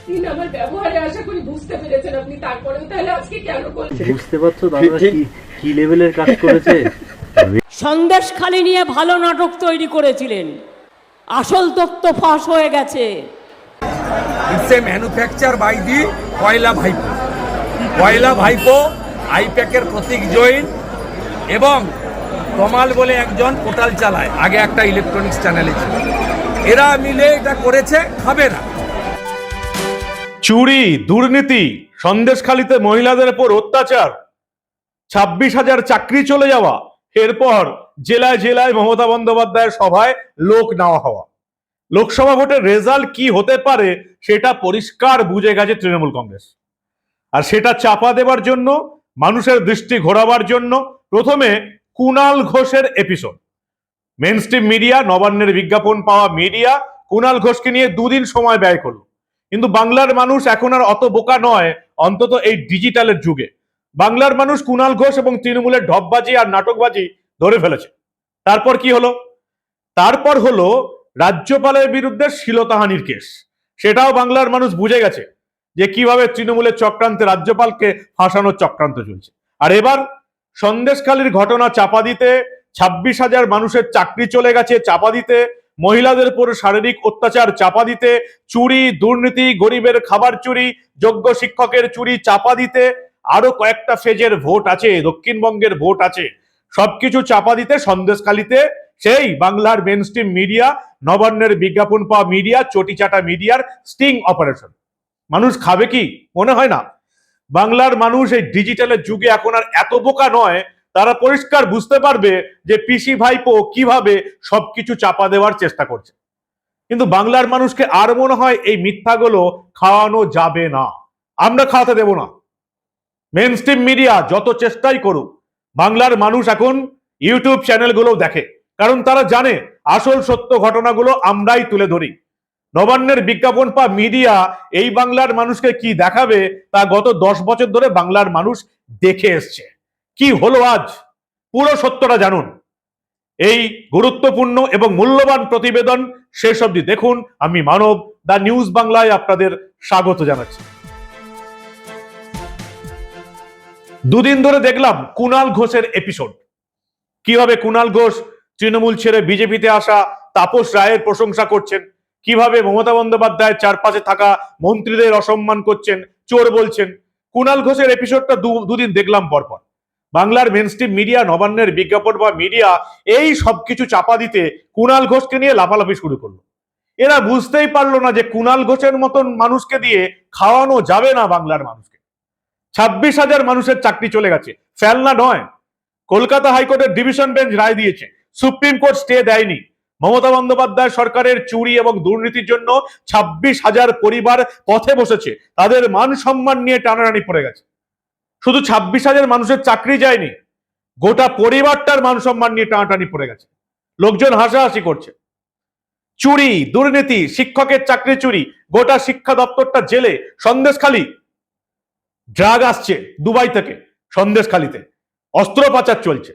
এতদিন আমার ব্যবহারে আশা করি বুঝতে পেরেছেন আপনি, তারপরেও তাহলে আজকে কেন করলেন? বুঝতে পারছো দাদা কি লেভেলের কাজ করেছে? সন্দেশখালি নিয়ে ভালো নাটক তৈরি করেছিলেন, আসল তথ্য ফাঁস হয়ে গেছে। It's a manufacture by the কয়লা ভাইপো। কয়লা ভাইপো আইপ্যাকের প্রতীক জৈন এবং কমাল বলে একজন পোর্টাল চালায়, আগে একটা ইলেকট্রনিক্স চ্যানেলে ছিল। এরা মিলে এটা করেছে, খাবে না। চুরি, দুর্নীতি, সন্দেশখালিতে মহিলাদের উপর অত্যাচার, 26,000 চাকরি চলে যাওয়া, এরপর জেলায় জেলায় মমতা বন্দ্যোপাধ্যায়ের সভায় লোক নেওয়া হওয়া। লোকসভা ভোটের রেজাল্ট কি হতে পারে সেটা পরিষ্কার বুঝে গেছে তৃণমূল কংগ্রেস। আর সেটা চাপা দেবার জন্য, মানুষের দৃষ্টি ঘোরাবার জন্য প্রথমে কুণাল ঘোষের এপিসোড। মেইনস্ট্রিম মিডিয়া, নবান্নের বিজ্ঞাপন পাওয়া মিডিয়া কুণাল ঘোষকে নিয়ে দুদিন সময় ব্যয় করলো। কিন্তু বাংলার মানুষ এখন আর অত বোকা নয়, অন্তত এই ডিজিটালের যুগে। বাংলার মানুষ কুণাল ঘোষ এবং তৃণমূলের ঢপবাজি আর নাটকবাজি ধরে ফেলেছে। তারপর কি হলো? তারপর হলো রাজ্যপালের বিরুদ্ধে শ্লীলতাহানির কেস। সেটাও বাংলার মানুষ বুঝে গেছে যে কিভাবে তৃণমূলের চক্রান্তে রাজ্যপালকে ফাঁসানোর চক্রান্ত চলছে। আর এবার সন্দেশখালির ঘটনা চাপা দিতে, 26,000 মানুষের চাকরি চলে গেছে চাপা দিতে, মহিলাদের উপর শারীরিক অত্যাচার চাপা দিতে, চুরি, দুর্নীতি, গরিবের খাবার চুরি, যোগ্য শিক্ষকের চুরি চাপা দিতে, আরো কয়েকটা ফেজের ভোট আছে, দক্ষিণবঙ্গের ভোট আছে, সবকিছু চাপা দিতে সন্দেশখালিতে সেই বাংলার মেইনস্ট্রিম মিডিয়া, নবান্নের বিজ্ঞাপন পাওয়া মিডিয়া, চটিচাটা মিডিয়ার স্টিং অপারেশন। মানুষ খাবে কি? মনে হয় না। বাংলার মানুষ এই ডিজিটালের যুগে এখন আর এত বোকা নয়, তারা পরিষ্কার বুঝতে পারবে যে পিসি ভাইপো কিভাবে সবকিছু চাপা দেওয়ার চেষ্টা করছে। কিন্তু বাংলার মানুষকে আর মনে হয় এই মিথ্যাগুলো খাওয়ানো যাবে না, আমরা খাওয়াতে দেব না। মেইনস্ট্রিম মিডিয়া যত চেষ্টাই করুক, বাংলার মানুষ এখন ইউটিউব চ্যানেলগুলো দেখে, কারণ তারা জানে আসল সত্য ঘটনাগুলো আমরাই তুলে ধরি। নবান্নের বিজ্ঞাপন পাওয়া মিডিয়া এই বাংলার মানুষকে কি দেখাবে তা গত 10 বছর ধরে বাংলার মানুষ দেখে এসছে। কি হলো আজ, পুরো সত্যটা জানুন। এই গুরুত্বপূর্ণ এবং মূল্যবান প্রতিবেদন শেষ অবধি দেখুন। আমি মানব, দা নিউজ বাংলায় আপনাদের স্বাগত জানাচ্ছি। দুদিন ধরে দেখলাম কুণাল ঘোষের এপিসোড। কিভাবে কুণাল ঘোষ তৃণমূল ছেড়ে বিজেপিতে আসা তাপস রায়ের প্রশংসা করছেন, কিভাবে মমতা বন্দ্যোপাধ্যায়ের চারপাশে থাকা মন্ত্রীদের অসম্মান করছেন, চোর বলছেন। কুণাল ঘোষের এপিসোডটা দুদিন দেখলাম পরপর। বাংলার মেইনস্ট্রিম মিডিয়া, নবান্নের বিজ্ঞাপন বা মিডিয়া এই সবকিছু চাপা দিতে কুণাল ঘোষকে নিয়ে লাফালাফি শুরু করলো। এরা বুঝতেই পারলো না যে কুণাল ঘোষের মতন মানুষকে দিয়ে খাওয়ানো যাবে না বাংলার মানুষকে। 26,000 মানুষের চাকরি চলে গেছে, ফেলনা নয়। কলকাতা হাইকোর্টের ডিভিশন বেঞ্চ রায় দিয়েছে, সুপ্রিম কোর্ট স্টে দেয়নি। মমতা বন্দ্যোপাধ্যায় সরকারের চুরি এবং দুর্নীতির জন্য 26,000 পরিবার পথে বসেছে, তাদের মান সম্মান নিয়ে টানাটানি পড়ে গেছে। শুধু 26,000 মানুষের চাকরি যায়নি, গোটা পরিবারটার মান সম্মান নিয়ে টানাটানি পড়ে গেছে। লোকজন হাসাহাসি করছে। চুরি, দুর্নীতি, শিক্ষকের চাকরি চুরি, গোটা শিক্ষা দপ্তরটা জেলে। সন্দেশখালি ড্রাগ আসছে দুবাই থেকে, সন্দেশখালিতে অস্ত্র পাচার চলছে।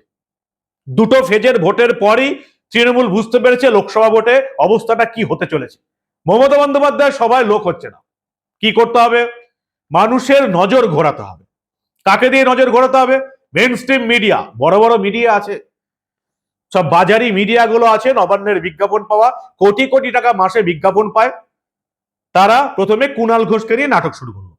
দুটো ফেজের ভোটের পরই তৃণমূল বুঝতে পেরেছে লোকসভা ভোটে অবস্থাটা কি হতে চলেছে। মমতা বন্দ্যোপাধ্যায় সবাই লোক হচ্ছে না। কি করতে হবে? মানুষের নজর ঘোরাতে হবে। কাকে দিয়ে নজর ঘোরাতে হবে? মেইনস্ট্রিম মিডিয়া, বড় বড় মিডিয়া আছে, সব বাজারি মিডিয়াগুলো আছে, নবান্নের বিজ্ঞাপন পাওয়া, কোটি কোটি টাকা মাসে বিজ্ঞাপন পায়। তারা প্রথমে কুণাল ঘোষকে নিয়ে নাটক শুরু করলো।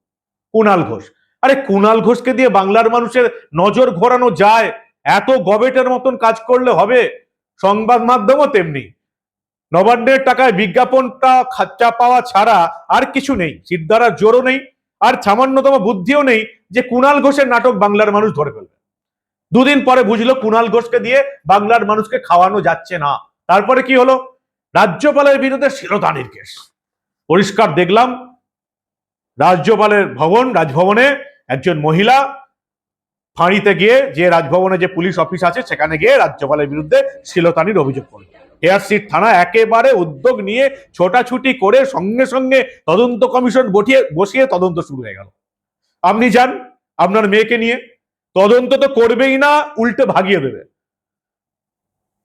কুণাল ঘোষ, আরে কুণাল ঘোষকে দিয়ে বাংলার মানুষের নজর ঘোরানো যায়? এত গবেটের মতন কাজ করলে হবে? সংবাদ মাধ্যমও তেমনি। নবান্নের টাকায় বিজ্ঞাপনটা খাচ্চা পাওয়া ছাড়া আর কিছু নেই, সিদ্ধারার জোরও নেই, আর সামান্যতম বুদ্ধিও নেই যে কুণাল ঘোষের নাটক বাংলার মানুষ ধরে ফেলবে। দুদিন পরে বুঝলো কুণাল ঘোষকে দিয়ে বাংলার মানুষকে খাওয়ানো যাচ্ছে না। তারপরে কি হলো? রাজ্যপালের বিরুদ্ধে শ্লীলতাহানির কেস। পরিষ্কার দেখলাম রাজ্যপালের রাজভবনে একজন মহিলা ফাঁড়িতে গিয়ে, যে রাজভবনে যে পুলিশ অফিস আছে সেখানে গিয়ে রাজ্যপালের বিরুদ্ধে শ্লীলতাহানির অভিযোগ করল। হেয়ারস্ট্রিট থানা একেবারে উদ্যোগ নিয়ে ছোটাছুটি করে সঙ্গে সঙ্গে তদন্ত কমিশন বসিয়ে তদন্ত শুরু হয়ে গেল। আপনি যান আপনার মেয়েকে নিয়ে, তদন্ত তো করবেই না, উল্টে ভাগিয়ে দেবে।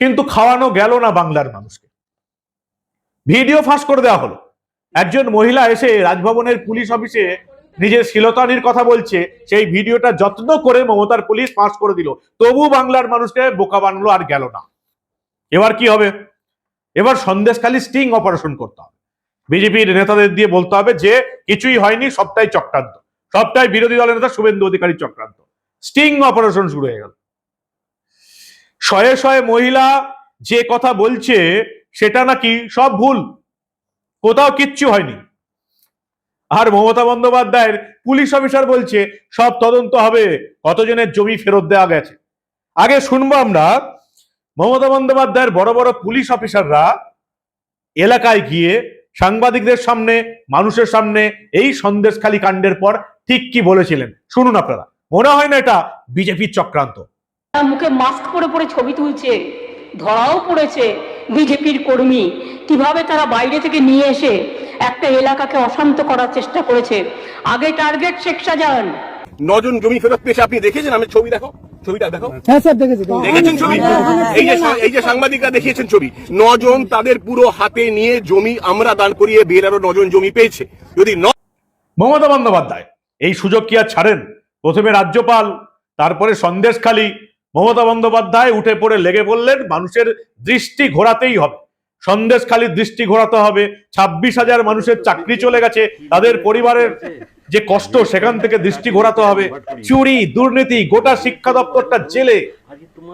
কিন্তু খাওয়ানো গেল না বাংলার মানুষকে। ভিডিও ফাঁস করে দেওয়া হলো। একজন মহিলা এসে রাজভবনের পুলিশ অফিসে নিজের শ্লীলতাহানির কথা বলছে, সেই ভিডিওটা যত্ন করে মমতার পুলিশ ফাঁস করে দিল, তবু বাংলার মানুষকে বোকা বানালো আর গেল না। এবার কি হবে? এবার সন্দেশখালী স্টিং অপারেশন করতে হবে, বিজেপির নেতাদের দিয়ে বলতে হবে যে কিছুই হয়নি, সবটাই চক্রান্ত, সবটাই বিরোধী দলের নেতা শুভেন্দু অধিকারীর চক্রান্ত। স্টিং অপারেশন শুরু হয়ে গেল। শয়ে শয়ে মহিলা যে কথা বলছে সেটা নাকি সব ভুল, কোথাও কিচ্ছু হয়নি। আর মমতা বন্দ্যোপাধ্যায়ের পুলিশ অফিসার বলছে সব তদন্ত হবে, কতজনের জমি ফেরত দেওয়া গেছে। আগে শুনবো আমরা মমতা বন্দ্যোপাধ্যায়ের বড় বড় পুলিশ অফিসাররা এলাকায় গিয়ে সাংবাদিকদের সামনে, মানুষের সামনে এই সন্দেশখালী কাণ্ডের পর ঠিক কি বলেছিলেন, শুনুন আপনারা। মনে হয় না এটা বিজেপির চক্রান্ত? মুখে মাস্ক পরে পরে ছবি তুলছে, ধরাও পড়েছে বিজেপির কর্মী। কিভাবে তারা বাইরে থেকে নিয়ে এসে একটা এলাকাকে অশান্ত করার চেষ্টা করেছে। আগে টার্গেট শেখ শাহজাহান। 9 জন জমি ফেরত পেয়েছে, আপনি দেখেছেন? আমি ছবি দেখো, ছবিটা দেখো। হ্যাঁ স্যার দেখেছি। দেখেছেন ছবি? এই যে সাংবাদিকরা দেখিয়েছেন ছবি, 9 জন তাদের পুরো হাতে নিয়ে জমি আমরা দান করিয়ে বেরারও 9 জন জমি পেয়েছে। যদি মমতা বন্দ্যোপাধ্যায় এই সুযোগ কি আর ছাড়েন? প্রথমে রাজ্যপাল, তারপরে সন্দেশখালী। মমতা বন্দ্যোপাধ্যায় উঠে পড়ে লেগে বললেন মানুষের দৃষ্টি ঘোরাতেই হবে, সন্দেশখালীর দৃষ্টি ঘোরাতে হবে। 26,000 মানুষের চাকরি চলে গেছে, তাদের পরিবারের যে কষ্ট সেখান থেকে দৃষ্টি ঘোরাতে হবে। চুরি, দুর্নীতি, গোটা শিক্ষা দপ্তরটা জেলে,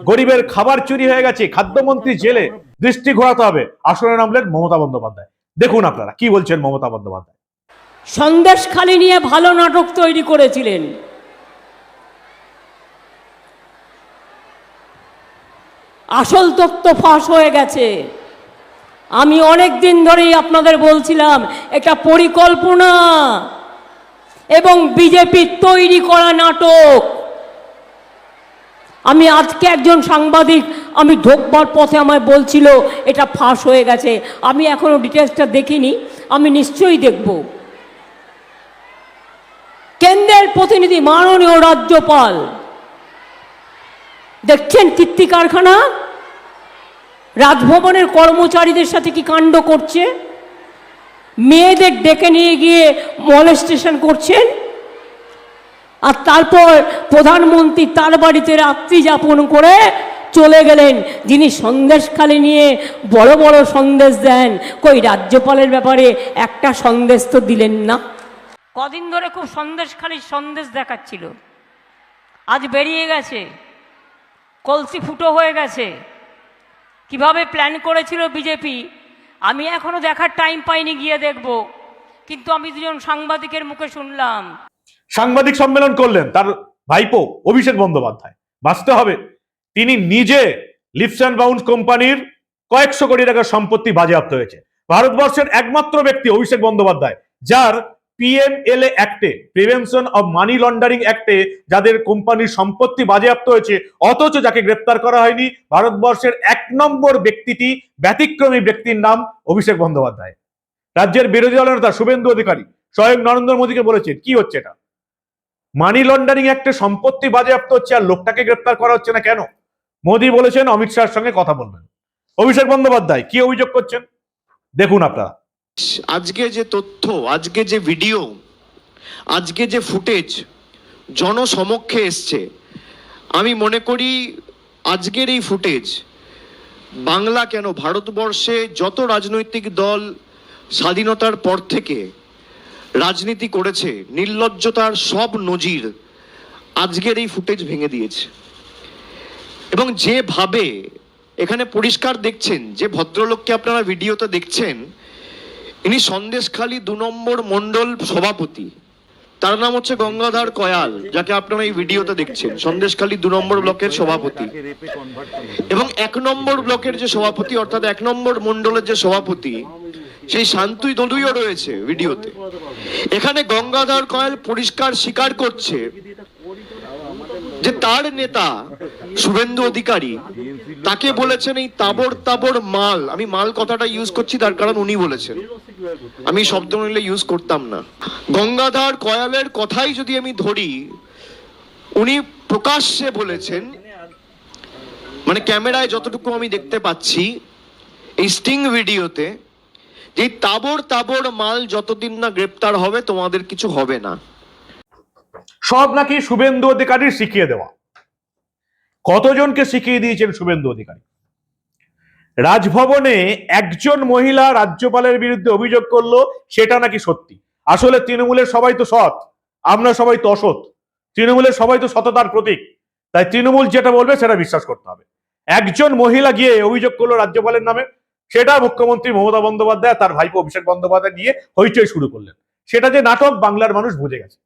গরিবের খাবার চুরি হয়ে গেছে, খাদ্যমন্ত্রী জেলে, দৃষ্টি ঘোরাতে হবে। আসনে নামলেন মমতা বন্দ্যোপাধ্যায়। দেখুন আপনারা কি বলছেন মমতা বন্দ্যোপাধ্যায়। সন্দেশখালী নিয়ে ভালো নাটক তৈরি করেছিলেন। আসল তথ্য ফাঁস হয়ে গেছে। আমি অনেক দিন ধরেই আপনাদের বলছিলাম এটা পরিকল্পনা এবং বিজেপির তৈরি করা নাটক। আমি আজকে একজন সাংবাদিক আমি ঢোকবার পথে আমায় বলছিল এটা ফাঁস হয়ে গেছে। আমি এখনো ডিটেলসটা দেখিনি, আমি নিশ্চয়ই দেখব। কেন্দ্রের প্রতিনিধি মাননীয় রাজ্যপাল দেখছেন কীর্তি কারখানা, রাজভবনের কর্মচারীদের সাথে কি কাণ্ড করছে, মেয়েদের ডেকে নিয়ে গিয়ে মলেস্টেশন করছেন। আর তারপর প্রধানমন্ত্রী তার বাড়িতে রাত্রি যাপন করে চলে গেলেন, যিনি সন্দেশখালী নিয়ে বড় বড় সন্দেশ দেন। কই রাজ্যপালের ব্যাপারে একটা সন্দেশ তো দিলেন না। কদিন ধরে খুব সন্দেশখালীর সন্দেশ দেখাচ্ছিল, আজ বেরিয়ে গেছে, কলসি ফুটো হয়ে গেছে। কিভাবে প্ল্যান করেছিল বিজেপি আমি এখনো দেখার টাইম পাইনি, গিয়ে দেখব। কিন্তু আমি দুজন সাংবাদিকের মুখে শুনলাম। সাংবাদিক সম্মেলন করলেন তার ভাইপো অভিষেক বন্দ্যোপাধ্যায়। বাঁচতে হবে, তিনি নিজে লিপস অ্যান্ড বাউন্স কোম্পানির কয়েকশো কোটি টাকার সম্পত্তি বাজেয়াপ্ত হয়েছে। ভারতবর্ষের একমাত্র ব্যক্তি অভিষেক বন্দ্যোপাধ্যায় যার PMLA অ্যাক্টে, প্রিভেনশন অব মানি লন্ডারিং অ্যাক্টে যাদের কোম্পানির সম্পত্তি বাজেয়াপ্ত হয়েছে, অথচ যাকে গ্রেপ্তার করা হয়নি। ভারতবর্ষের 1 নম্বর ব্যক্তিটি, ব্যতিক্রমী ব্যক্তির নাম অভিষেক বন্দ্যোপাধ্যায়। রাজ্যের বিরোধী দলের নেতা শুভেন্দু অধিকারী স্বয়ং নরেন্দ্র মোদীকে বলেছেন কি হচ্ছে এটা, মানি লন্ডারিং অ্যাক্টে সম্পত্তি বাজেয়াপ্ত হচ্ছে আর লোকটাকে গ্রেপ্তার করা হচ্ছে না কেন? মোদী বলেছেন অমিত শাহের সঙ্গে কথা বলবেন। অভিষেক বন্দ্যোপাধ্যায় কি অভিযোগ করছেন দেখুন আপনারা। আজকে যে তথ্য, আজকে যে ভিডিও, আজকে যে ফুটেজ জনসমক্ষে এসছে, আমি মনে করি আজকের এই ফুটেজ বাংলা কেন ভারতবর্ষে যত রাজনৈতিক দল স্বাধীনতার পর থেকে রাজনীতি করেছে নির্লজ্জতার সব নজির আজকের এই ফুটেজ ভেঙে দিয়েছে। এবং যেভাবে এখানে পরিষ্কার দেখছেন, যে ভদ্রলোককে আপনারা ভিডিওতে দেখছেন, ইনি সন্দেশখালী 2 নম্বর মন্ডল সভাপতি। তার নাম হচ্ছে গঙ্গাধর কয়াল, যাকে আপনারা এই ভিডিওতে দেখছেন, সন্দেশখালী 2 নম্বর ব্লকের সভাপতি। এবং 1 নম্বর ব্লকের যে সভাপতি, অর্থাৎ 1 নম্বর মন্ডলের যে সভাপতি, সেই শান্তই দলুইও রয়েছে ভিডিওতে। এখানে গঙ্গাধর কয়াল পরিষ্কার স্বীকার করছে যে তার নেতা শুভেন্দু অধিকারী তাকে বলেছেন এই তাবড় তাবড় মাল। আমি মাল কথাটা ইউজ করছি তার কারণ উনি বলেছেন, আমি শব্দ নিলে ইউজ করতাম না। গঙ্গাধর কয়ালের কথাই যদি আমি ধরি, উনি প্রকাশ্যে বলেছেন, মানে ক্যামেরায় যতটুকু আমি দেখতে পাচ্ছি এই স্টিং ভিডিওতে, যে তাবড় তাবড় মাল যতদিন না গ্রেপ্তার হবে তোমাদের কিছু হবে না। সব নাকি শুভেন্দু অধিকারীর শিখিয়ে দেওয়া। কতজনকে শিখিয়ে দিয়েছেন শুভেন্দু অধিকারী? রাজভবনে একজন মহিলা রাজ্যপালের বিরুদ্ধে অভিযোগ করলো, সেটা নাকি সত্যি। আসলে তৃণমূলের সবাই তো সৎ, আমরা সবাই তো অসৎ। তৃণমূলের সবাই তো সততার প্রতীক, তাই তৃণমূল যেটা বলবে সেটা বিশ্বাস করতে হবে। একজন মহিলা গিয়ে অভিযোগ করলো রাজ্যপালের নামে, সেটা মুখ্যমন্ত্রী মমতা বন্দ্যোপাধ্যায় তার ভাইপো অভিষেক বন্দ্যোপাধ্যায় নিয়ে হইচই শুরু করলেন। সেটা যে নাটক বাংলার মানুষ বুঝে গেছে।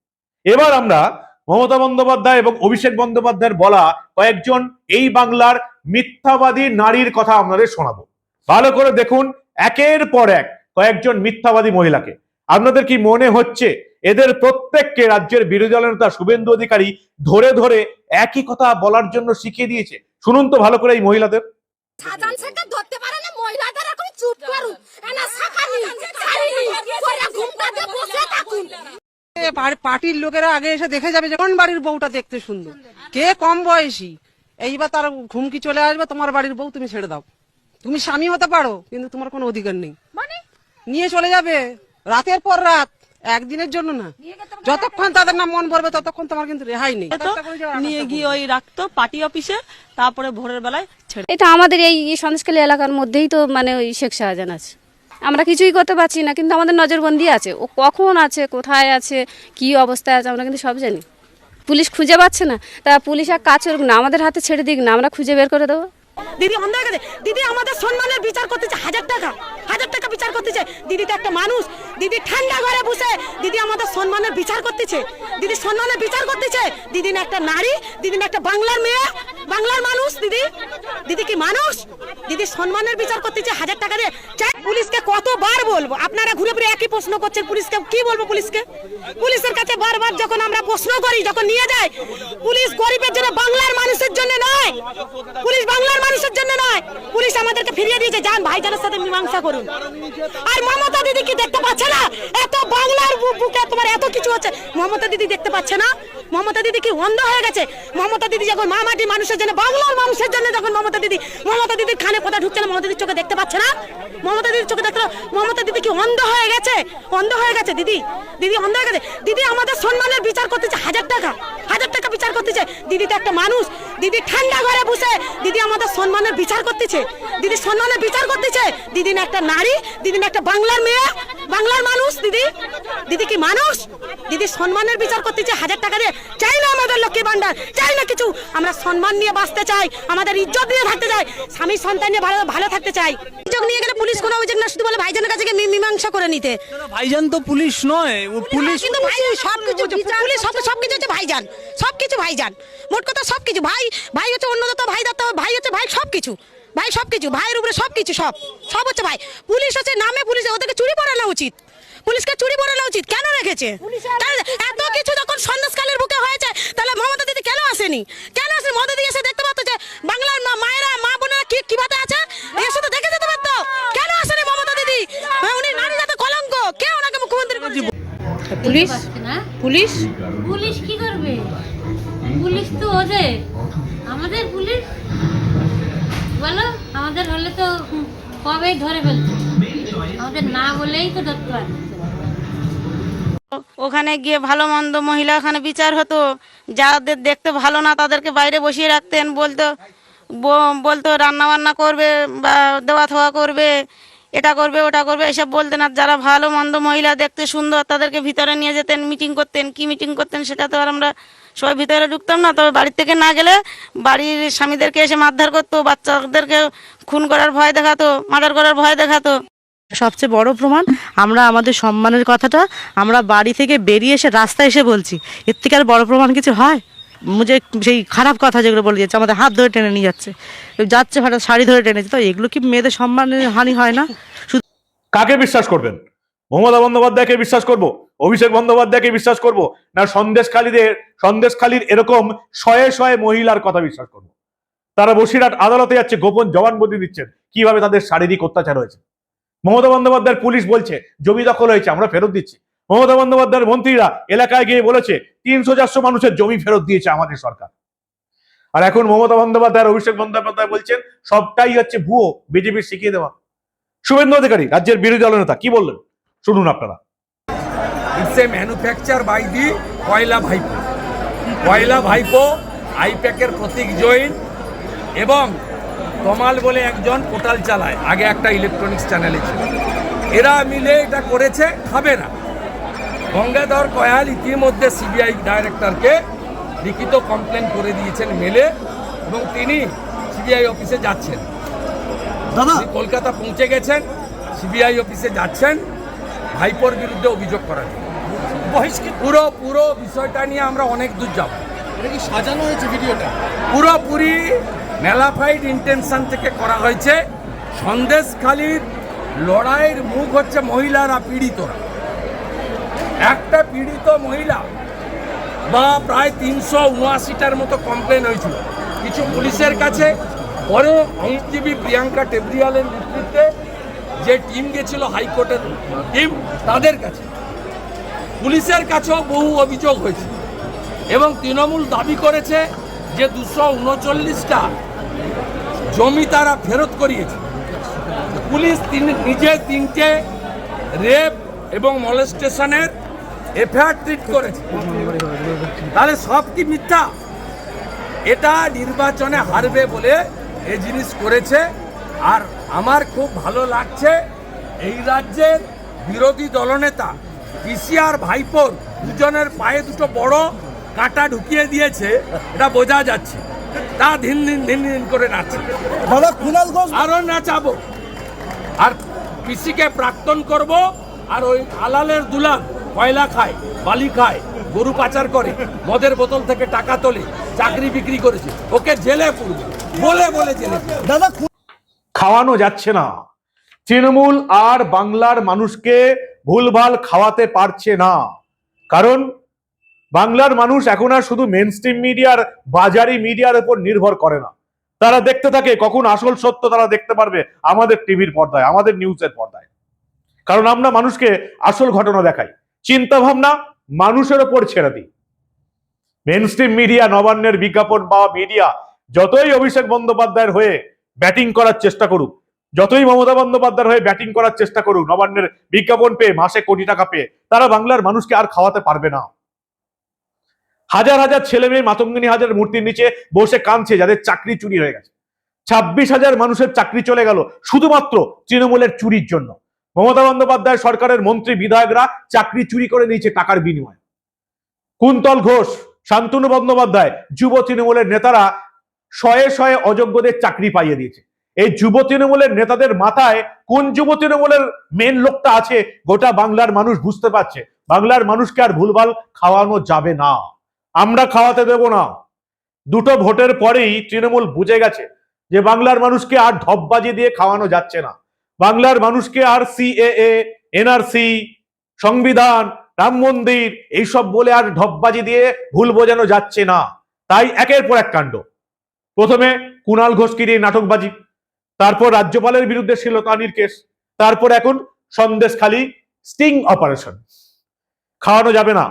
এবার আমরা মমতা বন্দ্যোপাধ্যায় এবং অভিষেক বন্দ্যোপাধ্যায়ের বলা কয়েকজন এই বাংলার মিথ্যাবাদী নারীর কথা আপনাদের শোনাবো। ভালো করে দেখুন একের পর এক কয়েকজন মিথ্যাবাদী মহিলাকে। আপনাদের কি মনে হচ্ছে এদের প্রত্যেককে রাজ্যের বিরোধী দলের নেতা শুভেন্দু অধিকারী ধরে ধরে একই কথা বলার জন্য শিখিয়ে দিয়েছে? শুনুন তো ভালো করে এই মহিলাদের। সাজান শেখে ধরতে পারে না, মহিলাদের এখন চুপ করুন, এনা সাকানি সাইনি পরে ঘুমটাতে বসে থাকুন। পার্টির লোকেরা আগে এসে দেখে যাবে যে কোন বাড়ির বউটা দেখতে সুন্দর, কে কম বয়সী। এইবার তার ঘুমকি চলে আসবে, তোমার বাড়ির বউ তুমি ছেড়ে দাও। তুমি স্বামী হতে পারো কিন্তু তোমার কোনো অধিকার নেই, মানে নিয়ে চলে যাবে রাতের পর রাত, একদিনের জন্য না। যতক্ষণ তাদের না মন ভরবে ততক্ষণ তোমার কিন্তু রেহাই নেই। নিয়ে গিয়ে ওই রাখতো পার্টি অফিসে, তারপরে ভোরের বেলায় ছেড়ে। এটা আমাদের এই সন্দেশখালী এলাকার মধ্যেই তো মানে ওই শেখ শাহজাহান আছে। আমরা কিছুই করতে পারছি না, কিন্তু আমাদের নজরবন্দি আছে, ও কখন আছে, কোথায় আছে, কি অবস্থায় আছে আমরা কিন্তু সব জানি। পুলিশ খুঁজে পাচ্ছে না, তা পুলিশ এক কাজ করুক না, আমাদের হাতে ছেড়ে দিক না, আমরা খুঁজে বের করে দেবো। দিদি অন্ধ হয়ে গেছে, দিদি আমাদের সম্মানের বিচার করতেছে, 1000 টাকা বিচার করতেছে। দিদি তো একটা মানুষ, দিদি ঠান্ডা ঘরে বসে দিদি আমাদের সম্মানের বিচার করতেছে, দিদি সম্মানের বিচার করতেছে। দিদি না একটা নারী, দিদি না একটা বাংলার মেয়ে, বাংলার মানুষ। দিদি দিদি কি মানুষ? দিদি সম্মানের বিচার করতেছে 1000 টাকা দিয়ে। চাই পুলিশকে কতবার বলবো? আপনারা ঘুরে ফিরে একই প্রশ্ন করছেন, পুলিশকে কি বলবো? পুলিশের কাছে বারবার যখন আমরা প্রশ্ন করি, যখন নিয়ে যায়, পুলিশ গরিবের জন্য, বাংলার মানুষের জন্য নয়, পুলিশ বাংলার মানুষের জন্য নয়। পুলিশ আমাদেরকে ফিরিয়ে দিয়েছে, যান ভাইজানের সাথে মীমাংসা করুন। আর মমতা দিদি কি দেখতে পাচ্ছে না এত বাংলার বুকে তোমার এত কিছু হচ্ছে? মমতা দিদি দেখতে পাচ্ছে না? মমতা দিদি কি অন্ধ হয়ে গেছে? মমতা দিদি যখন মামাটি মানুষের জন্য, বাংলার মানুষের জন্য যখন মমতা দিদির কানে কথা ঢুকছে না, মমতা দিদির চোখে দেখতে পাচ্ছে না? মমতা দিদির চোখে দেখতে, মমতা দিদি কি অন্ধ হয়ে গেছে? অন্ধ হয়ে গেছে দিদি, দিদি অন্ধ হয়ে গেছে। দিদি আমাদের সম্মানের বিচার করতেছে 1000 টাকা বিচার করতেছে। দিদি তো একটা মানুষ, দিদি ঠান্ডা ঘরে বসে দিদি আমাদের সম্মানের বিচার করতেছে, দিদি সম্মানের বিচার করতেছে। দিদি না একটা নারী, দিদি না একটা বাংলার মেয়ে, বাংলার মানুষ। দিদি দিদি কি মানুষ? দিদি সম্মানের বিচার করতেছে 1000 টাকা দিয়ে। চাই না আমাদের লক্ষ্মী ভান্ডার, চাই না কিছু, আমরা সম্মান নিয়ে বাঁচতে চাই, আমাদের ইজ্জত নিয়ে থাকতে চাই, স্বামী সন্তান নিয়ে ভালো থাকতে চাই। অভিযোগ নিয়ে গেলে পুলিশ কোনো অভিযোগ না, শুধু বলে ভাইজানের কাছে গিয়ে মীমাংসা করে নিতে। ভাইজান তো পুলিশ নয়, ও পুলিশ কিন্তু ভাই সবকিছু পুলিশ, সবকিছু হচ্ছে ভাইজান, সবকিছু ভাইজান, মোট কথা সবকিছু। ভাই হচ্ছে অন্যদত্ত, ভাই দত্ত, ভাই হচ্ছে ভাই সবকিছু, ভাই সবকিছু, ভাইয়ের উপরে সবকিছু, সব হচ্ছে ভাই। পুলিশ হচ্ছে নামে পুলিশ, ওদেরকে চুরি পড়ানো উচিত, পুলিশকে চুরি পড়ানো উচিত। কেন রেখেছে? এত কিছু যখন সন্দেশখালীর বুকে হয়েছে, তাহলে মমতা দিদি কেন আসেনি? কেন আসেনি? মমতা দিদি এসে দেখতে পারতো যে বাংলার মায়েরা, মা বোনেরা কিভাবে আছে, এসে তো দেখে যেতে পারতো। কেন আসেনি মমতা দিদি? উনি নারী জাতের কলঙ্ক, কে ওনাকে মুখ্যমন্ত্রী করেছে? পুলিশ পুলিশ পুলিশ কি করবে? পুলিশ তো ওদের, আমাদের পুলিশ বলো, আমাদের হলে তো কবেই ধরে ফেলছে, আমাদের না বলেই তো ধরতে পারছে। ওখানে গিয়ে ভালো মন্দ মহিলা ওখানে বিচার হতো, যাদের দেখতে ভালো না তাদেরকে বাইরে বসিয়ে রাখতেন, বলতো রান্না বান্না করবে বা দেওয়া থাওয়া করবে, এটা করবে ওটা করবে, এসব বলতেন। আর যারা ভালো মন্দ মহিলা দেখতে সুন্দর তাদেরকে ভিতরে নিয়ে যেতেন, মিটিং করতেন। কি মিটিং করতেন সেটা তো আর আমরা সবাই ভিতরে ঢুকতাম না, তবে বাড়ির থেকে না গেলে বাড়ির স্বামীদেরকে এসে মারধর করতো, বাচ্চাদেরকে খুন করার ভয় দেখাতো, মার্ডার করার ভয় দেখাতো। সবচেয়ে বড় প্রমাণ, আমরা আমাদের সম্মানের কথাটা আমরা বাড়ি থেকে বেরিয়ে এসে রাস্তায় এসে বলছি, এর থেকে আর বড় প্রমাণ কিছু হয়? মুঝে সেই খারাপ কথা যেগুলো বলে যাচ্ছে, আমাদের হাত ধরে টেনে নিয়ে যাচ্ছে হঠাৎ শাড়ি ধরে টেনেছে, তো এগুলো কি মেয়েদের সম্মানের হানি হয় না? কাকে বিশ্বাস করবেন? মমতা বন্দ্যোপাধ্যায়কে বিশ্বাস করব, অভিষেক বন্দ্যোপাধ্যায়কে বিশ্বাস করব, না সন্দেশখালীর এরকম শয়ে শয়ে মহিলার কথা বিশ্বাস করব? তারা বসিরহাট আদালতে যাচ্ছে, গোপন জবানবন্দি দিচ্ছেন কিভাবে তাদের শারীরিক অত্যাচার হয়েছে। মমতা বন্দ্যোপাধ্যায়ের পুলিশ বলছে জমি দখল হয়েছে, আমরা ফেরত দিচ্ছি। মমতা বন্দ্যোপাধ্যায়ের মন্ত্রীরা এলাকায় গিয়ে বলেছে 300-400 মানুষের জমি ফেরত দিয়েছে আমাদের সরকার। আর এখন মমতা বন্দ্যোপাধ্যায়, অভিষেক বন্দ্যোপাধ্যায় বলছেন সবটাই হচ্ছে ভুয়ো, বিজেপির শিখিয়ে দেওয়া। শুভেন্দু অধিকারী রাজ্যের বিরোধী দলনেতা কি বললেন শুনুন আপনারা। It's a manufacture by the পয়লা ভাইপো। পয়লা ভাইপো আইপ্যাকের প্রতীক জৈন এবং তমাল বলে একজন পোর্টাল চালায়, আগে একটা ইলেকট্রনিক্স চ্যানেলে ছিল। এরা মিলে এটা করেছে, খাবে না। গঙ্গাধর কয়াল ইতিমধ্যে সিবিআই ডাইরেক্টরকে লিখিত কমপ্লেন করে দিয়েছেন মেলে, এবং তিনি সিবিআই অফিসে যাচ্ছেন। তিনি কলকাতা পৌঁছে গেছেন, সিবিআই অফিসে যাচ্ছেন ভাইপোর বিরুদ্ধে অভিযোগ করার জন্য। পুরো বিষয়টা নিয়ে আমরা অনেক দূর যাব। এটা কি সাজানো হয়েছে ভিডিওটা? পুরোপুরি ন্যালাফাইড ইন্টেনশন থেকে করা হয়েছে। সন্দেশখালির লড়াইয়ের মুখ হচ্ছে মহিলারা, পীড়িতরা। একটা পীড়িত মহিলা বা প্রায় 379টার মতো কমপ্লেন হয়েছিল কিছু পুলিশের কাছে। পরে আইনজীবী প্রিয়াঙ্কা টেবরিয়ালের নেতৃত্বে যে টিম গেছিল, হাইকোর্টের টিম, তাদের কাছে, পুলিশের কাছেও বহু অভিযোগ হয়েছে। এবং তৃণমূল দাবি করেছে যে 239টা জমি তারা ফেরত করিয়েছে। পুলিশ নিজে 3টে রেপ এবং মলেস্টেশনের এফআইআর ট্রিট করেছে। তাহলে সব কি মিথ্যা? এটা নির্বাচনে হারবে বলে এই জিনিস করেছে। আর আমার খুব ভালো লাগছে এই রাজ্যের বিরোধী দলনেতা পিসি আর ভাইপোর দুজনের পায়ে দুটো বড় কাঁটা ঢুকিয়ে দিয়েছে, এটা বোঝা যাচ্ছে। তা দিন দিন করে নাচছে। আরো নাচাবো, আর পিসিকে প্রাক্তন করব। আর ওই আলালের দুলাল কয়লা খায়, বালি খায়, গরু পাচার করে, মদের বোতল থেকে টাকা তোলে, চাকরি বিক্রি করেছে, ওকে জেলে পুরবে বলে বলে জেলে দাদা। খাওয়ানো যাচ্ছে না। তৃণমূল আর বাংলার মানুষকে ভুলভাল খাওয়াতে পারছে না, কারণ বাংলার মানুষ এখন আর শুধু মেইনস্ট্রিম মিডিয়ার, বাজারি মিডিয়ার উপর নির্ভর করে না। তারা দেখতে থাকে কখন আসল সত্য তারা দেখতে পারবে আমাদের টিভির পর্দায়, আমাদের নিউজের পর্দায়। কারণ আমরা মানুষকে আসল ঘটনা দেখাই, চিন্তা ভাবনা মানুষের ওপর ছেড়ে দিই। মেইনস্ট্রিম মিডিয়া, নবান্নের বিজ্ঞাপন বা মিডিয়া যতই অভিষেক বন্দ্যোপাধ্যায়ের হয়ে ব্যাটিং করার চেষ্টা করুক, যতই মমতা বন্দ্যোপাধ্যায়ের হয়ে ব্যাটিং করার চেষ্টা করুক, নবান্নের বিজ্ঞাপন পেয়ে, মাসে কোটি টাকা পেয়ে, তারা বাংলার মানুষকে আর খাওয়াতে পারবে না। হাজার হাজার ছেলে মেয়ে মাতঙ্গিনী হাজার মূর্তির নিচে বসে কাঁদছে যাদের চাকরি চুরি হয়ে গেছে। 26,000 মানুষের চাকরি চলে গেল শুধুমাত্র তৃণমূলের চুরির জন্য। মমতা বন্দ্যোপাধ্যায় সরকারের মন্ত্রী বিধায়করা চাকরি চুরি করে নিয়েছে টাকার বিনিময়ে। কুন্তল ঘোষ, শান্তনু বন্দ্যোপাধ্যায়, যুব তৃণমূলের নেতারা শয়ে শয়ে অযোগ্যদের চাকরি পাইয়ে দিয়েছে। এই যুব তৃণমূলের নেতাদের মাথায় কোন যুব তৃণমূলের মেন লোকটা আছে গোটা বাংলার মানুষ বুঝতে পারছে। বাংলার মানুষকে আর ভুলভাল খাওয়ানো যাবে না, আমরা খাওয়াতে দেব না। দুটো ভোটের পরেই তৃণমূল বুঝে গেছে যে বাংলার মানুষকে আর ঢপবাজি দিয়ে খাওয়ানো যাচ্ছে না। বাংলার মানুষকে আর সিএএ, এনআরসি, সংবিধান, রাম মন্দির এইসব বলে আর ঢপবাজি দিয়ে ভুল বোঝানো যাচ্ছে না। তাই একের পর এক কাণ্ড। প্রথমে কুণাল ঘোষকে নিয়ে নাটকবাজি, তারপর রাজ্যপালের বিরুদ্ধে শ্লীলতাহানির কেস, তারপর এখন সন্দেশখালি স্টিং অপারেশন। খাওয়ানো যাবে না।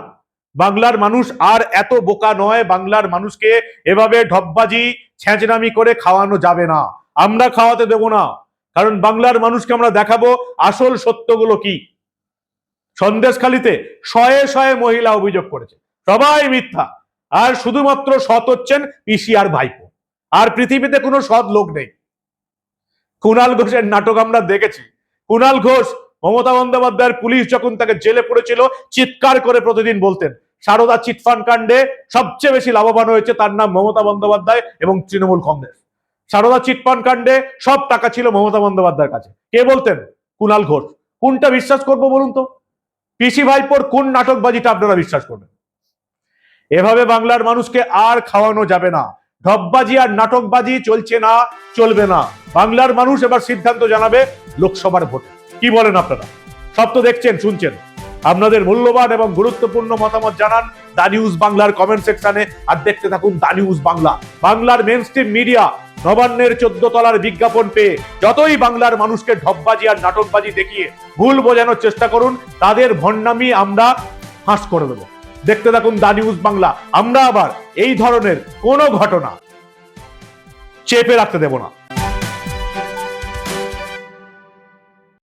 বাংলার মানুষ আর এত বোকা নয়, বাংলার মানুষকে এভাবে ঢপবাজি ছ্যাঁচড়ামি করে খাওয়ানো যাবে না, আমরা খাওয়াতে দেব না। কারণ বাংলার মানুষকে আমরা দেখাবো আসল সত্যগুলো কি। সন্দেশখালিতে শয়ে শয়ে মহিলা অভিযোগ করেছে, সবাই মিথ্যা। আর শুধুমাত্র সৎ হচ্ছেন পিসি আর ভাইপো, আর পৃথিবীতে কোনো সৎ লোক নেই। কুণাল ঘোষের নাটক আমরা দেখেছি। কুণাল ঘোষ, মমতা বন্দ্যোপাধ্যায়ের পুলিশ যখন তাকে জেলে পড়েছিল, চিৎকার করে প্রতিদিন বলতেন সারদা চিটফান্ড কাণ্ডে সবচেয়ে বেশি লাভবান হয়েছে তার নাম মমতা বন্দ্যোপাধ্যায় এবং তৃণমূল কংগ্রেস। সারদা চিটফান্ড কাণ্ডে সব টাকা ছিল মমতা বন্দ্যোপাধ্যায়ের কাছে। কে বলতেন? কুণাল ঘোষ। কোনটা বিশ্বাস করবো বলুন তো? পিসি ভাইপোর কোন নাটকবাজিটা আপনারা বিশ্বাস করবেন? এভাবে বাংলার মানুষকে আর খাওয়ানো যাবে না। ঢপবাজি আর নাটকবাজি চলছে না, চলবে না। বাংলার মানুষ এবার সিদ্ধান্ত জানাবে লোকসভার ভোটে। কি বলেন আপনারা? সব তো দেখছেন, শুনছেন। আপনাদের মূল্যবান এবং গুরুত্বপূর্ণ মতামত জানান দা নিউজ বাংলার কমেন্ট সেকশনে। আর দেখতে থাকুন দা নিউজ বাংলা। বাংলার মেইনস্ট্রিম মিডিয়া নবান্নের 14 তলার বিজ্ঞাপন পেয়ে যতই বাংলার মানুষকে ঢপবাজি আর নাটকবাজি দেখিয়ে ভুল বোঝানোর চেষ্টা করুন, তাদের ভণ্ডামি আমরা ফাঁস করে দেব। দেখতে থাকুন দা নিউজ বাংলা। আমরা আবার এই ধরনের কোনো ঘটনা চেপে রাখতে দেব না।